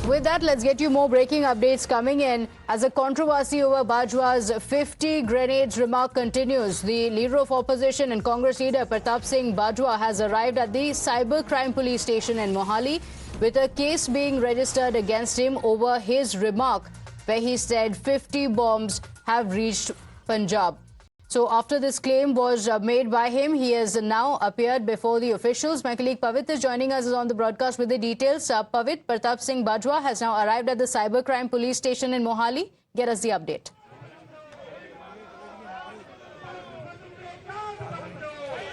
With that, let's get you more breaking updates coming in. As a controversy over Bajwa's 50 grenades remark continues, the leader of opposition and Congress leader Pratap Singh Bajwa has arrived at the Cybercrime Police Station in Mohali with a case being registered against him over his remark where he said 50 bombs have reached Punjab. So after this claim was made by him, he has now appeared before the officials. My colleague Pavit is joining us on the broadcast with the details. Pavit, Pratap Singh Bajwa has now arrived at the Cybercrime Police Station in Mohali. Get us the update.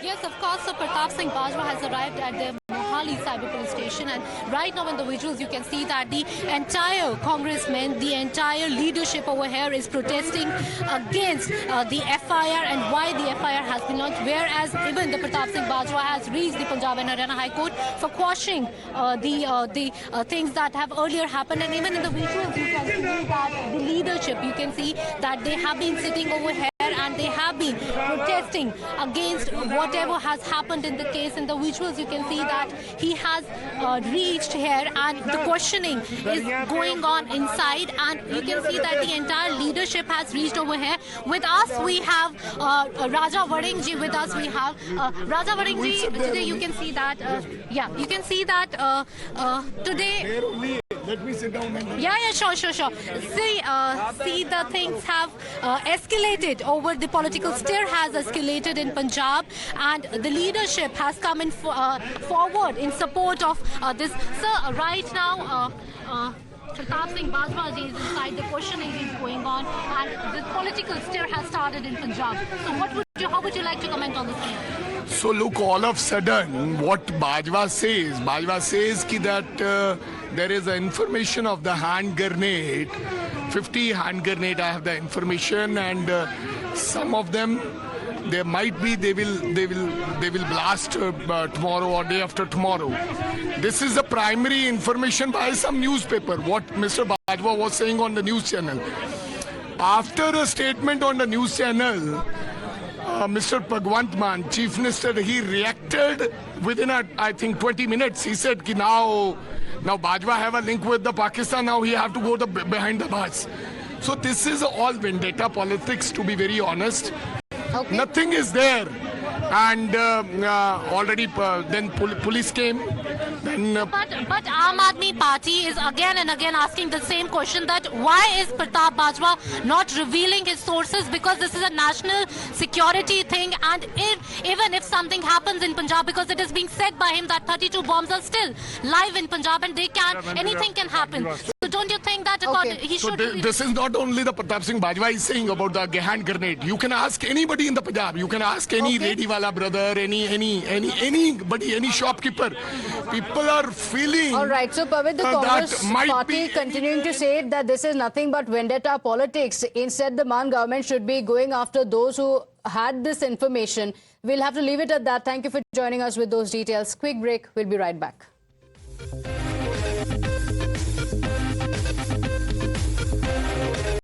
Yes, of course, so Pratap Singh Bajwa has arrived at the Mohali Cyber Police Station, and right now in the visuals you can see that the entire congressmen, the entire leadership over here is protesting against the FIR and why the FIR has been launched, whereas even the Pratap Singh Bajwa has reached the Punjab and Haryana High Court for quashing the things that have earlier happened. And even in the visuals you can see that the leadership, you can see that they have been sitting over here and they have been protesting against whatever has happened in the case. In the visuals you can see that he has reached here and the questioning is going on inside, and you can see that the entire leadership has reached over here. With us we have Raja Varingji with us. We have Raja Varingji. Today you can see that you can see that today. Let me sit down. Sure. See, the things have escalated over. The political stir has escalated in Punjab, and the leadership has come in forward in support of this. Sir, right now, Pratap Singh Bajwa is inside. The questioning is going on, and the political stir has started in Punjab. So, how would you like to comment on this thing? So look, all of a sudden, what Bajwa says that there is information of the hand grenade, 50 hand grenade. I have the information, and some of them, there might be they will blast tomorrow or day after tomorrow. This is the primary information by some newspaper. What Mr. Bajwa was saying on the news channel. After a statement on the news channel, Mr. Bhagwant Mann, Chief Minister, he reacted within, I think, 20 minutes. He said, ki now Bajwa have a link with the Pakistan, now he have to go behind the bars. So this is all vendetta politics, to be very honest. Okay. Nothing is there. And already then police came. Then, but Aam Aadmi Party is again and again asking the same question, that why is Pratap Bajwa not revealing his sources, because this is a national security thing, and even if something happens in Punjab, because it is being said by him that 32 bombs are still live in Punjab and anything can happen. So don't you think that he should... So this is not only the Pratap Singh Bajwa is saying about the hand grenade. You can ask anybody in the Punjab. You can ask any Rediwala brother, anybody, any shopkeeper. People are feeling... All right, so Pavit, the Congress party continuing to say that this is nothing but vendetta politics. Instead, the Maan government should be going after those who had this information. We'll have to leave it at that. Thank you for joining us with those details. Quick break. We'll be right back.